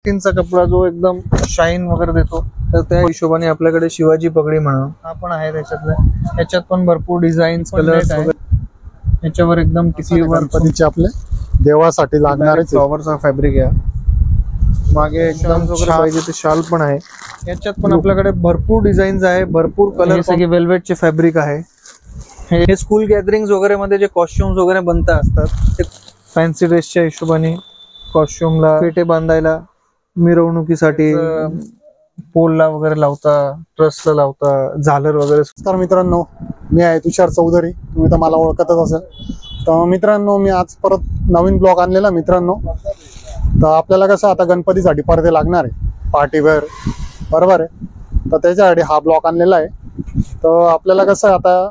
चा कपडा जो एकदम शाईन वगैरे देतो, तर त्या हिशोबाने आपल्याकडे शिवाजी पगडी म्हणून हा पण आहे त्याच्यातलं. याच्यात पण भरपूर डिझाईन्स कलर्स वगैरे याच्यावर एकदम टिकली गणपतीचे आपले देवासाठी लागणारे फ्लॉवरचा फॅब्रिक आहे. मागे एकदम वगैरे पाहिजे ते शाल पण आहे. याच्यात पण आपल्याकडे भरपूर डिझाईन्स आहे, भरपूर कलर सगळे वेल्वेटचे फॅब्रिक आहे. हे स्कूल गॅदरिंग्स वगैरे मध्ये जे कॉस्ट्युम्स वगैरे बनता असतात ते फॅन्सी ड्रेसच्या हिशोबाने कॉस्ट्युमला पेटे बांधायला, मिरवणुकीसाठी पोलला वगैरे लावता, ट्रसला लावता, झालर वगैरे. तर मित्रांनो, मी आहे तुषार चौधरी, तुम्ही तर मला ओळखतच असेल. तर मित्रांनो, मी आज परत नवीन ब्लॉग आणलेला मित्रांनो. तर आपल्याला कसं आता गणपतीसाठी पडदे लागणार आहे, पार्टीवेअर, बरोबर आहे. तर त्याच्यासाठी हा ब्लॉग आणलेला आहे. तर आपल्याला कसं आता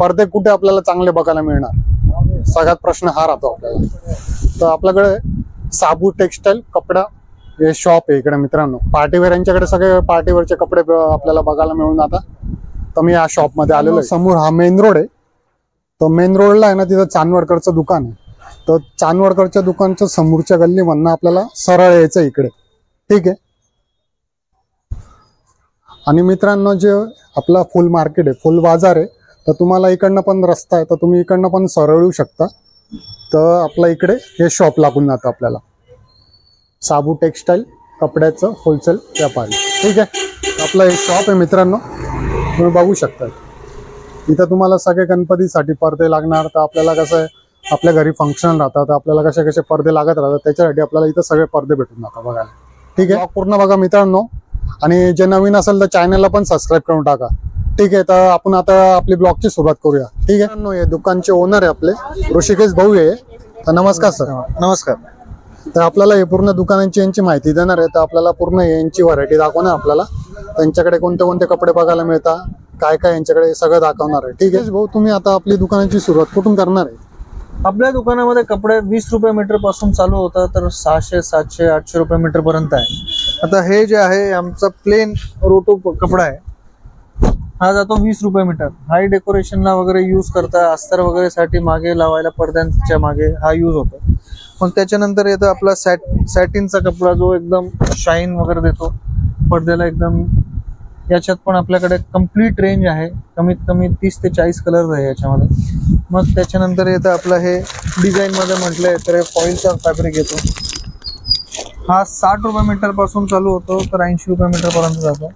पडदे कुठे आपल्याला चांगले बघायला मिळणार, सगळ्यात प्रश्न हा राहतो आपल्याला. तर आपल्याकडे साबू टेक्सटाईल कपडा हे शॉप आहे इकडे मित्रांनो. पार्टीवेअर यांच्याकडे सगळे पार्टीवेअरचे कपडे आपल्याला बघायला मिळून जातात. तर मी या शॉप मध्ये आलेलो आहे. समोर हा मेन रोड आहे. तर मेन रोडला आहे ना, तिथं चांदवडकरचं दुकान आहे. तर चांदवडकरच्या दुकानच्या समोरच्या गल्लीमधनं आपल्याला सरळ यायचं इकडे, ठीक आहे. आणि मित्रांनो, जे आपला फुल मार्केट आहे, फुल बाजार आहे, तर तुम्हाला इकडनं पण रस्ता आहे, तर तुम्ही इकडनं पण सरळ येऊ शकता. तर आपला इकडे हे शॉप लागून जातं आपल्याला, साबू टेक्सटाईल कपड्याचं होलसेल व्यापारी, ठीक आहे. आपलं हे शॉप आहे मित्रांनो, तुम्ही बघू शकता. इथं तुम्हाला सगळे गणपतीसाठी पडदे लागणार. तर आपल्याला कसं आहे, आपल्या घरी फंक्शन राहतात, आपल्याला कसे कसे पडदे लागत राहतात, त्याच्यासाठी आपल्याला इथं सगळे पडदे भेटून जातात बघायला, ठीक आहे. पूर्ण बघा मित्रांनो. आणि जे नवीन असेल तर चॅनलला पण सबस्क्राईब करून टाका, ठीक आहे. तर आपण आता आपली ब्लॉगची सुरुवात करूया, ठीक आहे. हे दुकानचे ओनर आहे आपले ऋषिकेश भाऊ आहे. तर नमस्कार सर. नमस्कार. तर आपल्याला हे पूर्ण दुकानांची यांची माहिती देणार आहे. तर आपल्याला पूर्ण यांची व्हरायटी दाखवणार आपल्याला, त्यांच्याकडे कोणते कोणते कपडे बघायला मिळतात, काय काय यांच्याकडे सगळं दाखवणार आहे, ठीक आहे. भाऊ, तुम्ही आता आपली दुकानाची सुरुवात कुठून करणार आहे? आपल्या दुकानामध्ये कपडे 20 रुपये मीटर पासून चालू होतं, तर 600, 700, 800 रुपये मीटर पर्यंत आहे. आता हे जे आहे आमचा प्लेन रोटो कपडा आहे, हा जातो 20 रुपये मीटर. हाय डेकोरेशनला वगैरे यूज करता, अस्तर वगैरे साठी मागे लावायला पडद्यांच्या मागे हा यूज होतो. मग त्याच्यानंतर येतं आपला सॅटिनचा कपडा जो एकदम शाईन वगैरे देतो पडद्याला एकदम. याच्यात पण आपल्याकडे कम्प्लीट रेंज आहे, कमीत कमी 30 ते 40 कलर आहे याच्यामध्ये. मग त्याच्यानंतर येतं आपलं हे डिझाईन मध्ये म्हटलंय तर फॉइलचा फॅब्रिक येतो. हा 60 रुपये मीटर पासून चालू होतो, तर 80 रुपये मीटर पर्यंत जातो.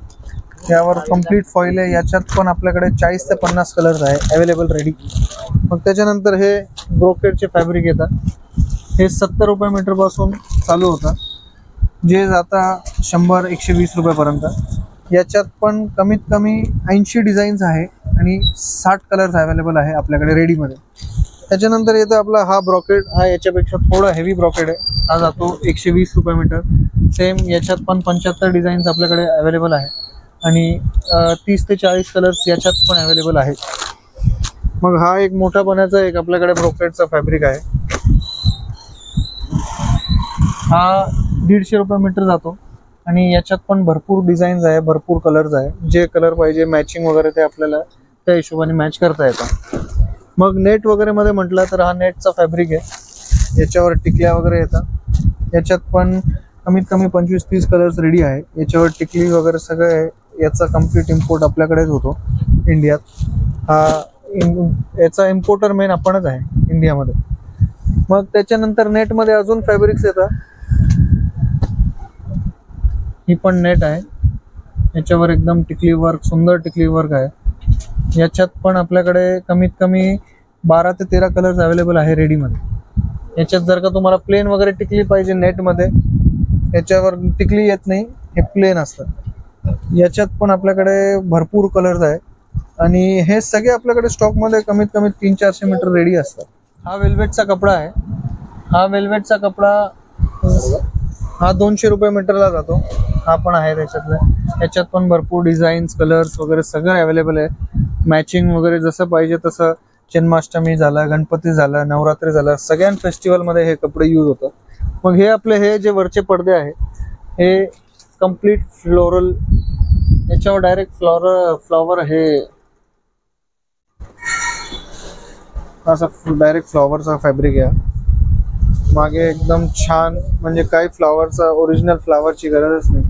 यावर कम्प्लीट फॉइल आहे. याच्यात पण आपल्याकडे 40 ते 50 कलर्स आहे अवेलेबल रेडी. मग त्याच्यानंतर हे ब्रोकेडचे फॅब्रिक येतात. हे 70 रुपये मीटर पासून चालू होतं, जे जाता 100-120 रुपये पर्यंत. याच्यात पण कमीत कमी 80 डिझाईन्स आहे आणि 60 कलर्स अवेलेबल आहे आपल्याकडे रेडीमध्ये. त्याच्यानंतर येतं आपला हा ब्रॉकेड. हा याच्यापेक्षा थोडा हेवी ब्रॉकेड आहे, हा जातो 120 रुपये मीटर. सेम याच्यात पण 75 डिझाईन्स आपल्याकडे अवेलेबल आहे आणि 30 ते 40 कलर्स याच्यात पण अवेलेबल आहेत. मग हा एक मोठा पाण्याचा एक आपल्याकडे ब्रोकेडचा फॅब्रिक आहे. हा 150 रुपये मीटर जातो आणि याच्यात पण भरपूर डिझाईन्स आहे, भरपूर कलर्स आहे. जे कलर पाहिजे मॅचिंग वगैरे ते आपल्याला त्या हिशोबाने मॅच करता येतं. मग नेट वगैरे मध्ये म्हटलं तर हा नेटचा फॅब्रिक आहे. याच्यावर टिकल्या वगैरे येतात. याच्यात पण कमीत कमी 25-30 कलर्स रेडी आहे. याच्यावर टिकली वगैरे सगळं आहे. याचा कम्प्लीट इम्पोर्ट आपल्याकडेच होतो इंडियात. हा याचा इम्पोर्टर मेन आपणच आहे इंडियामध्ये. मग त्याच्यानंतर नेटमध्ये अजून फॅब्रिक्स येतात. ही पण नेट आहे. याच्यावर एकदम टिकली वर्क, सुंदर टिकली वर्क आहे. याच्यात पण आपल्याकडे कमीत कमी 12 ते 13 कलर्स अवेलेबल आहे रेडीमध्ये. याच्यात जर का तुम्हाला प्लेन वगैरे टिकली पाहिजे नेटमध्ये, याच्यावर टिकली येत नाही, हे प्लेन असतं. याच्यात पण आपल्याकडे भरपूर कलर्स आहे आणि हे सगळे आपल्याकडे स्टॉकमध्ये कमीत कमी 300-400 मीटर रेडी असतात. हा वेल्वेटचा कपडा आहे. हा वेल्वेटचा कपडा हा 200 रुपये मीटरला जातो. हा पण आहे त्याच्यातला. याच्यात पण भरपूर डिझाईन्स, कलर्स वगैरे सगळं अवेलेबल आहे. मॅचिंग वगैरे जसं पाहिजे तसं. जन्माष्टमी झाला, गणपती झाला, नवरात्री झाला, सगळ्या फेस्टिवलमध्ये हे कपडे यूज होतात. मग हे आपले हे जे वरचे पडदे आहे हे कम्प्लीट फ्लोरल, याच्यावर डायरेक्ट फ्लॉवर हे असा डायरेक्ट फ्लॉवरचा फॅब्रिक आहे. मागे एकदम छान, म्हणजे काही फ्लावरचा ओरिजिनल फ्लावरची गरजच नाही,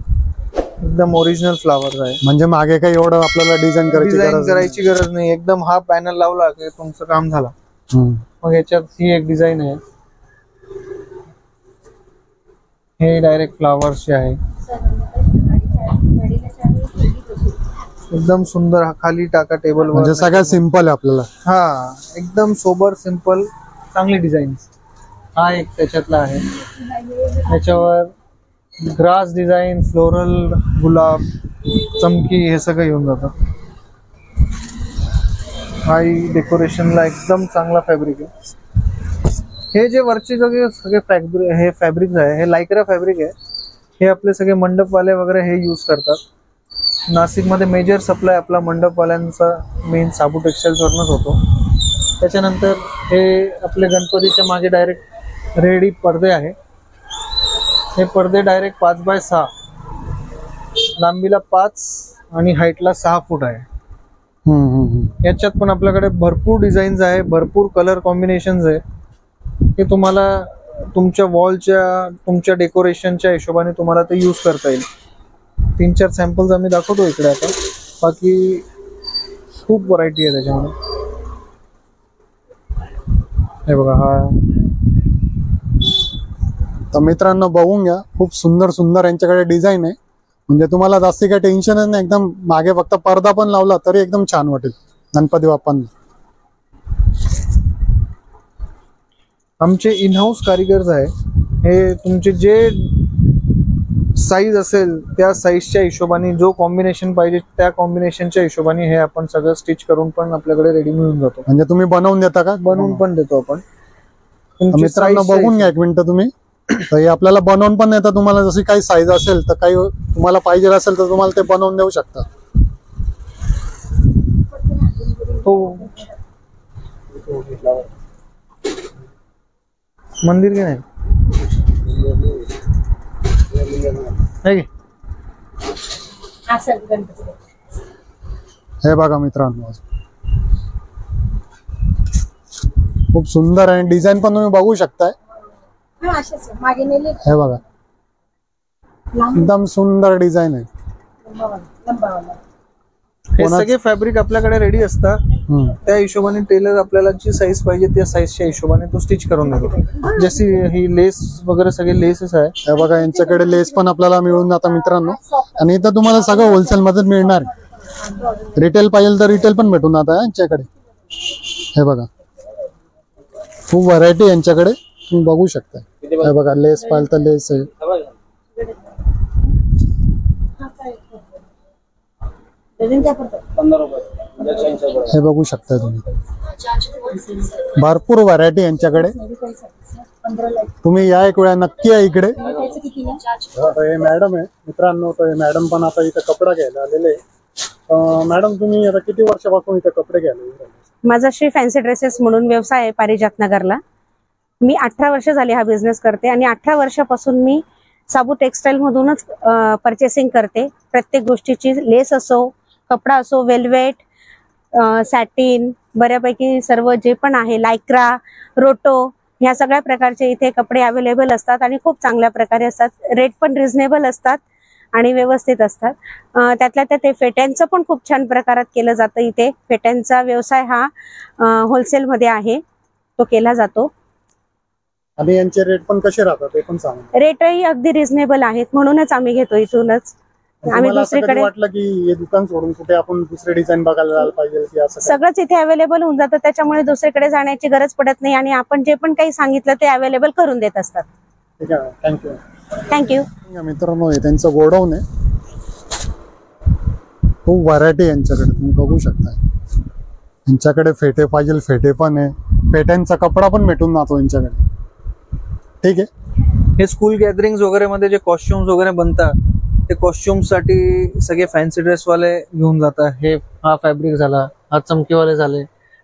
एकदम ओरिजिनल फ्लावर आहे. म्हणजे मागे काही एवढं आपल्याला डिझाइन करायची गरज नाही. एकदम हा पॅनल लावला की तुमचं काम झालं. मग याच्यात ही एक डिझाईन आहे, हे डायरेक्ट फ्लावर्सचे आहे, एकदम सुंदर. खाली टाका टेबल वर, म्हणजे सगळ्यात सिंपल आहे आपल्याला. हा एकदम सोबर सिंपल चांगली डिझाईन. हा एक त्याच्यातला आहे. त्याच्यावर ग्रास डिझाईन, फ्लोरल, गुलाब, चमकी हे सगळं येऊन जातं. हा डेकोरेशनला एकदम चांगला फॅब्रिक आहे. हे जे वरचे सगळे फॅब्रिक, हे फॅब्रिक आहे, हे लायक्रा फॅब्रिक आहे. हे आपले सगळे मंडपवाले वगैरे हे यूज करतात. नाशिकमध्ये मेजर सप्लाय आपला मंडपवाल्यांचा मेन साबू टेक्सटाईल्स वरनच होतो. त्याच्यानंतर हे आपले गणपतीच्या मागे डायरेक्ट रेडी पडदे आहे. हे पडदे डायरेक्ट 5x6, लांबीला 5 आणि हाईटला 6 फूट आहे. याच्यात पण आपल्याकडे भरपूर डिझाईन्स आहे, भरपूर कलर कॉम्बिनेशन्स आहे. हे तुम्हाला तुमच्या वॉलच्या, तुमच्या डेकोरेशनच्या हिशोबाने तुम्हाला ते यूज करता येईल. 3-4 सॅम्पल्स आम्ही दाखवतो इकडे आता. बाकी खूप व्हरायटी आहे त्याच्यामध्ये. हे बघा, हा तर मित्रांनो बघून घ्या, खूप सुंदर सुंदर यांच्याकडे डिझाईन आहे. म्हणजे तुम्हाला जास्ती काही टेन्शनच नाही. एकदम मागे फक्त पडदा पण लावला तरी एकदम छान वाटेल गणपती बाप्पांना. आमचे इन हाऊस कारिगर्स आहे. हे तुमचे जे साईज असेल त्या साईजच्या हिशोबाने, जो कॉम्बिनेशन पाहिजे त्या कॉम्बिनेशनच्या हिशोबाने हे आपण सगळं स्टिच करून पण आपल्याकडे रेडी मिळून जातो. म्हणजे तुम्ही बनवून देता का? बनवून पण देतो आपण. मित्रांनो बघून घ्या एक मिनिट तुम्ही. तर हे आपल्याला बनवून पण देतात. तुम्हाला जशी काही साईज असेल तर काही तुम्हाला पाहिजे असेल तर तुम्हाला ते बनवून देऊ शकता. मंदिर की नाही हे बघा मित्रांनो, खूप सुंदर आहे. डिझाईन पण तुम्ही बघू शकताय. हे बघा, एकदम सुंदर डिझाईन आहे. हे सगळे फॅब्रिक आपल्याकडे रेडी असतात. त्या हिशोबाने टेलर आपल्याला जी साईज पाहिजे त्या साईजच्या हिशोबाने तो स्टिच करून देतो. जशी ही लेस वगैरे सगळे लेसेस आहे. हे बघा, यांच्याकडे लेस पण आपल्याला मिळून जातात मित्रांनो. आणि इथं तुम्हाला सगळं होलसेल मध्ये मिळणार. रिटेल पाहिजे तर रिटेल पण भेटून जात यांच्याकडे. हे बघा, खूप व्हरायटी यांच्याकडे तुम्ही बघू शकता. हे बघा, लेस पाहिजे तर लेस आहे. हे बघू शकता तुम्ही, भरपूर व्हरायटी यांच्याकडे. तुम्ही या एक वेळा नक्की या इकडे. हे मॅडम आहे मित्रांनो, तर मॅडम पण आता इथं कपडा घ्यायला आलेले. मॅडम तुम्ही आता किती वर्षापासून इथं कपडे घ्यायला? माझा श्री फॅन्सी ड्रेसेस म्हणून व्यवसाय आहे पारिजात नगरला. मी 18 वर्ष झाली हा बिझनेस करते आणि 18 वर्षापासून मी साबू टेक्सटाईल मधूनच परचेसिंग करते. प्रत्येक गोष्टीची, लेस असो, कपडा असो, वेल्वेट, सॅटिन, बऱ्यापैकी सर्व जे पण आहे, लायक्रा, रोटो, ह्या सगळ्या प्रकारचे इथे कपडे अवेलेबल असतात आणि खूप चांगल्या प्रकारे असतात. रेट पण रिझनेबल असतात आणि व्यवस्थित असतात. त्यातल्या त्यात ते फेट्यांचं पण खूप छान प्रकारात केलं जातं. इथे फेट्यांचा व्यवसाय हा होलसेलमध्ये आहे, तो केला जातो. आणि यांचे रेट पण कसे राहतात ते पण सांगा. रेटही अगदी रिझनेबल आहेत, म्हणूनच आम्ही घेतो इथूनच. आम्ही दुसरीकडे वाटलं की हे दुकान सोडून कुठे आपण दुसरे डिझाइन बघायला जायला पाहिजे की असं? सगळंच इथे अवेलेबल होऊन जातं, त्याच्यामुळे दुसरीकडे जाण्याची गरज पडत नाही आणि आपण जे पण काही सांगितलं ते अवेलेबल करून देत असतात. ठीक आहे, थँक्यू. थँक्यू. मित्रांनो, हे त्यांचं गोडाऊन आहे. खूप व्हरायटी यांच्याकडे तुम्ही बघू शकता. यांच्याकडे फेटे पाहिजे फेटे पण आहे. फेट्यांचा कपडा पण भेटून जातो यांच्याकडे. ठीक आहे. हे स्कूल गॅदरिंग्स वगैरे मध्ये जे कॉस्ट्युम्स वगैरे बनतात, ते कॉस्ट्युम्स साठी सगळे फॅन्सी ड्रेस वाले घेऊन जातात. हे हा फॅब्रिक झाला, हा चमकीवाले झाले,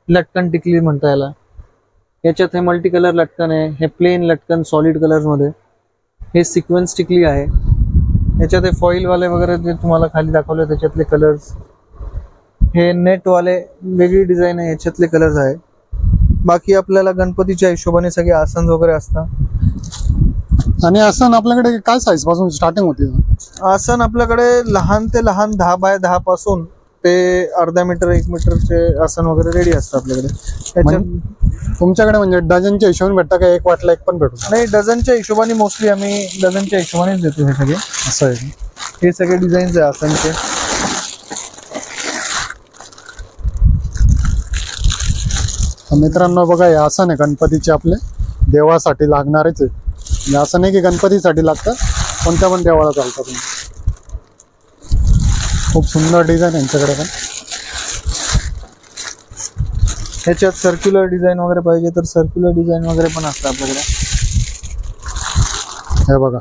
लटकन टिकली म्हणता याला. याच्यात हे मल्टी कलर लटकन आहे, हे प्लेन लटकन सॉलिड कलर्स मध्ये, हे सिक्वेन्स टिकली आहे. याच्यात हे फॉईल वाले वगैरे जे तुम्हाला खाली दाखवले त्याच्यातले कलर्स. हे नेट वाले वेगळी डिझाईन आहे, याच्यातले कलर्स आहे. बाकी आपल्याला गणपतीच्या हिशोबाने सगळे आसन वगैरे असतात. आणि आसन आपल्याकडे काय साईज पासून स्टार्टिंग होती? आसन आपल्याकडे लहान ते लहान 10 बाय 10 पासून ते अर्धा मीटर 1 मीटरचे आसन वगैरे रेडी असतात आपल्याकडे. त्याच्यात तुमच्याकडे म्हणजे डझनच्या हिशोबाने भेटता का एक वाटला एक पण भेटू? नाही, डझनच्या हिशोबाने मोस्टली आम्ही डझनच्या हिशोबानेच देतो हे सगळे. असं आहे. हे सगळे डिझाईन्स आहे आसनचे. मित्रांनो बघा, हे आसन आहे गणपतीचे आपले देवासाठी लागणारेच आहे. हे असं नाही की गणपतीसाठी लागतं, कोणत्या पण देवाला चालतं. तुम्ही खूप सुंदर डिझाईन यांच्याकडे पण. ह्याच्यात सर्क्युलर डिझाईन वगैरे पाहिजे तर सर्क्युलर डिझाईन वगैरे पण असतं आपल्याकडे. हे बघा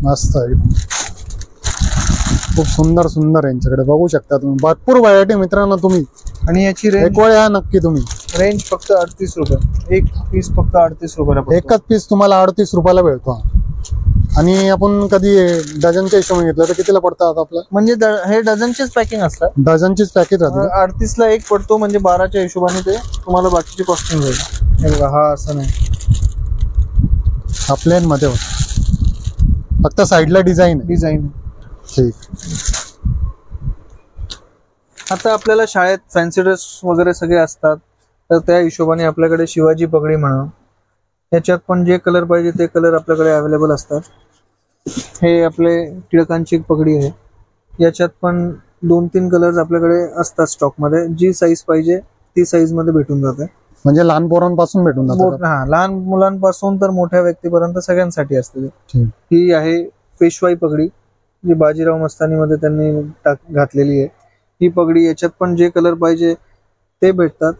मस्त आहे, खूप सुंदर सुंदर यांच्याकडे बघू शकता तुम्ही. भरपूर व्हरायटी मित्रांनो. तुम्ही आणि याची रेंज एक वेळ या नक्की तुम्ही. रेंज फक्त 38 रुपये. एक पीस फक्त 38 रुपयाला पडतो. एकच पीस तुम्हाला 38 रुपयाला मिळतो. आणि आपण कधी डझनच्या हिशोबाने घेतलं तर कितीला पडतं आता आपलं? म्हणजे हे डझनचेच पॅकिंग असतात. डझनचीच पॅकेज राहते. 38 ला एक पडतो, म्हणजे 12च्या हिशोबाने ते तुम्हाला बाकीची कॉस्टिंग होईल. हे बघा, हा असं नाही, हा प्लेन मध्ये होतं, फक्त साईडला डिझाईन. ठीक. आता आपल्याला शाळेत फॅन्सी ड्रेस वगैरे सगळे असतात, तर त्या हिशोबाने आपल्याकडे शिवाजी पगडी म्हणा, याच्यात पण जे कलर पाहिजे ते कलर आपल्याकडे अवेलेबल असतात. हे आपले टिळकांची पगडी आहे. याच्यात पण 2-3 कलर्स आपल्याकडे असतात स्टॉकमध्ये. जी साईज पाहिजे ती साईज मध्ये भेटून जाते. म्हणजे लहान पोरांपासून भेटून जातं? हा, लहान मुलांपासून तर मोठ्या व्यक्तीपर्यंत सगळ्यांसाठी असते. ही आहे पेशवाई पगडी, जी बाजीराव मस्तानीमध्ये त्यांनी घातलेली आहे. ही पगडी, याच्यात पण जे कलर पाहिजे ते भेटतात.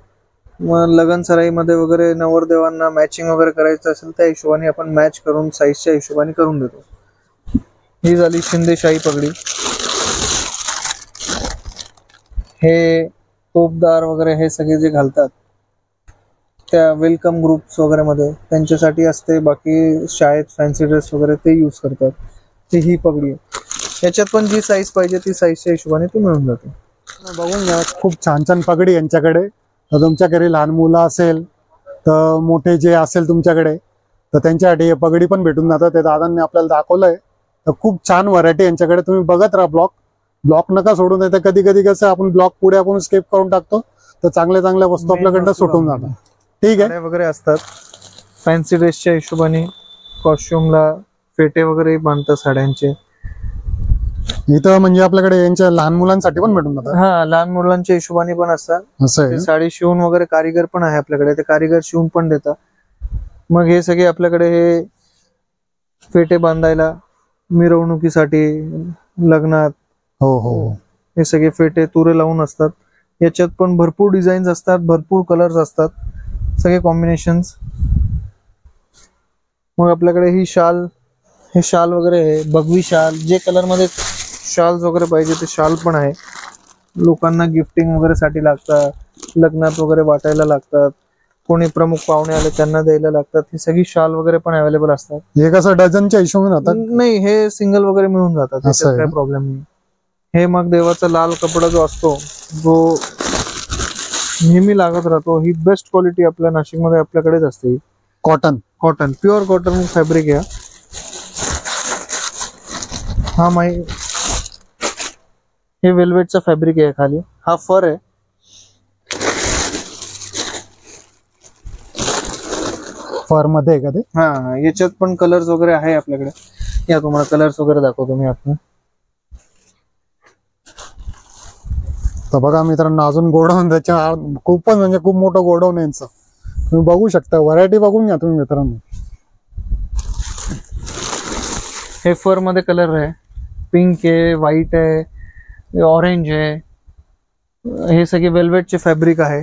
मग लगन सराईमध्ये वगैरे नवरदेवांना मॅचिंग वगैरे करायचं असेल त्या हिशोबाने आपण मॅच करून साईजच्या हिशोबाने करून देतो. ही झाली शिंदेशाही पगडी. हे तोपदार वगैरे हे सगळे जे घालतात त्या वेलकम ग्रुप्स वगैरे मध्ये त्यांच्यासाठी असते. बाकी शाळेत फॅन्सी ड्रेस वगैरे ते यूज करतात. ही पगडी आहे. याच्यात पण जी साईज पाहिजे ती साईजच्या हिशोबाने ती मिळून जाते. बघून घ्या, खूप छान छान पगडी यांच्याकडे. तर तुमच्या घरी लहान मुलं असेल तर मोठे जे असेल तुमच्याकडे तर त्यांच्यासाठी हे पगडी पण भेटून जातात. ते दादांनी आपल्याला दाखवलंय. तर खूप छान व्हरायटी यांच्याकडे. तुम्ही बघत राहा ब्लॉक नका सोडून. येतं कधी कधी कसं आपण ब्लॉक पुढे आपण स्किप करून टाकतो, तर चांगल्या चांगल्या वस्तू आपल्याकडनं सुटून जातात. ठीक आहे. वगैरे असतात फॅन्सी ड्रेसच्या हिशोबाने. कॉस्ट्युमला फेटे वगैरे बांधतात साड्यांचे. इथं म्हणजे आपल्याकडे यांच्या लहान मुलांसाठी पण भेटून जातात. हा, लहान मुलांच्या हिशोबाने पण असतात. असं आहे. साडी शिवून वगैरे कारीगर पण आहे आपल्याकडे, ते कारीगर शिवून पण देतात. मग हे सगळे आपल्याकडे हे फेटे बांधायला मिरवणुकीसाठी, लग्नात, हो हो, हे सगळे फेटे तुरे लावून असतात. याच्यात पण भरपूर डिझाईन्स असतात, भरपूर कलर्स असतात, सगळे कॉम्बिनेशन्स. मग आपल्याकडे ही शाल, हे शाल वगैरे आहे, भगवी शाल. जे कलर मध्ये शाल्स वगैरे पाहिजे ते शाल पण आहे. लोकांना गिफ्टिंग वगैरे साठी लागतात, लग्नात वगैरे वाटायला लागतात, कोणी प्रमुख पाहुणे आले त्यांना द्यायला लागतात. ही सगळी शाल वगैरे पण अवेलेबल असतात. हे कसं डझनच्या हिशोबाने राहतात? नाही, हे सिंगल वगैरे मिळून जातात, त्याच्यात काही प्रॉब्लेम नाही. हे मग देवाचा लाल कपडा जो असतो, जो नेहमी लागत राहतो, ही बेस्ट क्वालिटी आपल्या नाशिकमध्ये आपल्याकडेच असते. कॉटन प्युअर कॉटन फॅब्रिक आहे. हा हे वेल्वेटचा फॅब्रिक आहे खाली. हा फर आहे. फर मध्ये का ते? हा, याच्यात पण कलर्स वगैरे आहे आपल्याकडे. या तुम्हाला कलर्स वगैरे दाखवतो मी आपण. तर बघा मित्रांनो, अजून गोडाऊन त्याच्या खूपच म्हणजे खूप मोठं गोडाऊन आहे यांचं. तुम्ही बघू शकता, व्हरायटी बघून घ्या तुम्ही मित्रांनो. हे फर मध्ये कलर आहे, पिंक आहे, व्हाईट आहे, ऑरेंज आहे. हे सगळे वेल्वेटचे फॅब्रिक आहे.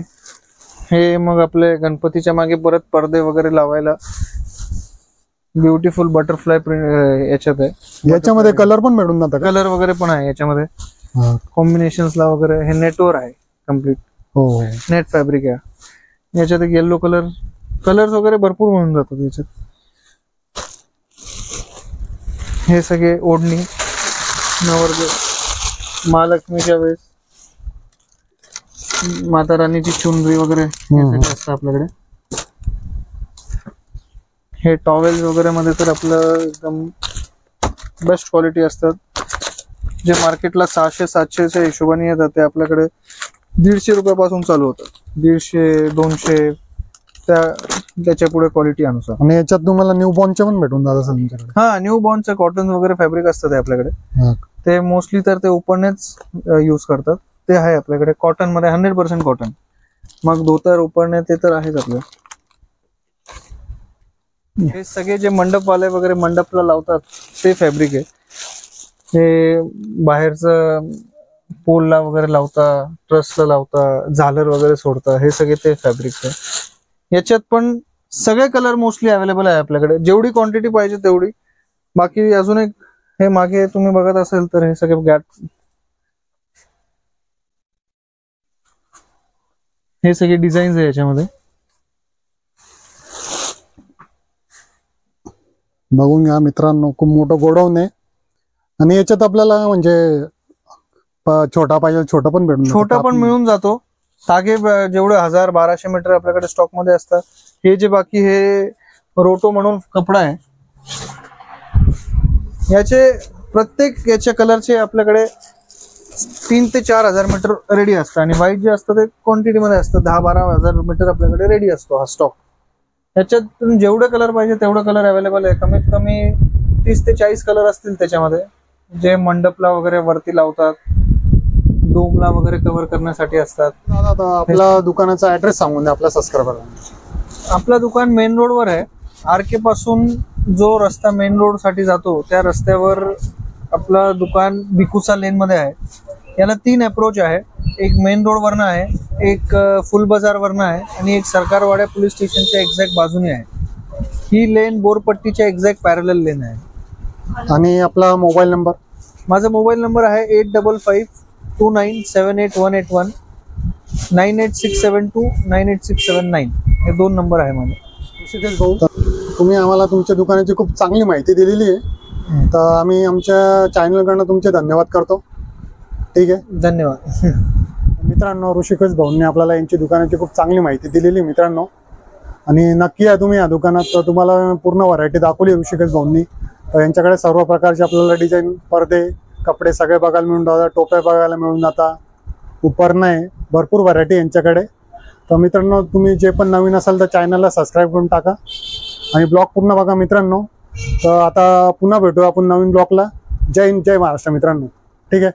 हे मग आपले गणपतीच्या मागे परत पडदे वगैरे लावायला ब्युटिफुल बटरफ्लाय प्रिंट याच्यात आहे. याच्यामध्ये कलर पण भेटून जातात? कलर वगैरे पण आहे याच्यामध्ये, कॉम्बिनेशन्स ला वगैरे. हे नेटवर आहे कम्प्लीट. हो, नेट फॅब्रिक आहे. याच्यात एक येल्लो कलर्स वगैरे भरपूर मिळून जातात याच्यात. हे सगळे ओढणी, नवरदेव महालक्ष्मीच्या वेळेस माता राणीची चुनरी वगैरे असतं आपल्याकडे. हे टॉवेल्स वगैरे मध्ये तर आपलं एकदम बेस्ट क्वालिटी असतात. जे मार्केटला 600-700च्या हिशोबाने येतात ते आपल्याकडे 150 रुपयापासून चालू होतात. 150-200 त्याच्या पुढे क्वालिटी अनुसार. आणि याच्यात तुम्हाला न्यू बॉर्नचे पण भेटून जात असेल तुमच्याकडे. हा, न्यू बॉर्नचे कॉटन वगैरे फॅब्रिक असतात आपल्याकडे. ते मोस्टली तर ते उपरनेच यूज करतात. ते आहे आपल्याकडे कॉटन मध्ये 100% कॉटन. मग धोतर उपरणे ते तर आहेच आपलं. हे सगळे जे मंडपवाले वगैरे मंडपला लावतात ते फॅब्रिक आहे. हे बाहेरचं पोलला वगैरे लावता, ट्रसला लावता, झालर वगैरे सोडता, हे सगळे ते फॅब्रिक आहे. याच्यात पण सगळे कलर मोस्टली अवेलेबल आहे आपल्याकडे. जेवढी क्वांटिटी पाहिजे तेवढी. बाकी अजून एक हे मागे तुम्ही बघत असेल तर हे सगळे गॅप, हे सगळे डिझाईन्स आहे याच्यामध्ये. बघून घ्या मित्रांनो, खूप मोठं गोडाऊन आहे. आणि याच्यात आपल्याला म्हणजे छोटा पाहिजे छोटा पण भेटून छोटा पण मिळून जातो. धागे जेवढे 1000-1200 मीटर आपल्याकडे स्टॉक मध्ये असतात. हे जे बाकी हे रोटो म्हणून कपडा आहे, याचे प्रत्येक याच्या कलरचे आपल्याकडे 3 ते 4000 मीटर रेडी असतं. आणि व्हाईट जे असतं ते क्वांटिटी मध्ये असतं. 10-12 मीटर आपल्याकडे रेडी असतो हा स्टॉक. याच्यातून जेवढे कलर पाहिजे तेवढे कलर अवेलेबल आहे. कमीत कमी 30 ते 40 कलर असतील त्याच्यामध्ये, जे मंडपला वगैरे वरती लावतात, डोमला वगैरे कव्हर करण्यासाठी असतात. आपला दुकानाचा ऍड्रेस सांगून द्या आपल्या सबस्क्रायबरला. आपलं दुकान मेन रोडवर आहे. आरके पासून जो रस्ता मेन रोड साठी जातो त्या रस्त्यावर आपलं दुकान बिकुसा लेन मध्ये आहे. याला 3 अप्रोच आहे. एक मेन रोड वरनं आहे, एक फुल बाजार वरनं आहे आणि एक सरकारवाड्या पोलीस स्टेशनच्या एक्झॅक्ट बाजूने आहे. ही लेन बोरपट्टीच्या एक्झॅक्ट पॅरलल लेन आहे. आणि आपला मोबाईल नंबर? माझा मोबाईल नंबर आहे 8552978181, 9867298679. हे 2 नंबर आहे माझे. ऋषिकेश भाऊ, तुम्ही आम्हाला तुमच्या दुकानाची खूप चांगली माहिती दिलेली आहे. तर आम्ही आमच्या चॅनलकडनं तुमचे धन्यवाद करतो. ठीक आहे, धन्यवाद. मित्रांनो, ऋषिकेश भाऊंनी आपल्याला यांची दुकानाची खूप चांगली माहिती दिलेली मित्रांनो. आणि नक्की या तुम्ही या दुकानात. तर तुम्हाला पूर्ण व्हरायटी दाखवली ऋषिकेश भाऊंनी. तर यांच्याकडे सर्व प्रकारचे आपल्याला डिझाईन, पडदे, कपडे सगळे बघायला मिळून जातात. टोप्या बघायला मिळून जातात. उपरणं आहे, भरपूर व्हरायटी यांच्याकडे. तर मित्रांनो, तुम्ही जे पण नवीन असाल तर चॅनलला सबस्क्राईब करून टाका आणि ब्लॉग पूर्ण बघा मित्रांनो. तर आता पुन्हा भेटू आपण नवीन ब्लॉगला. जय हिंद, जय महाराष्ट्र मित्रांनो. ठीक आहे.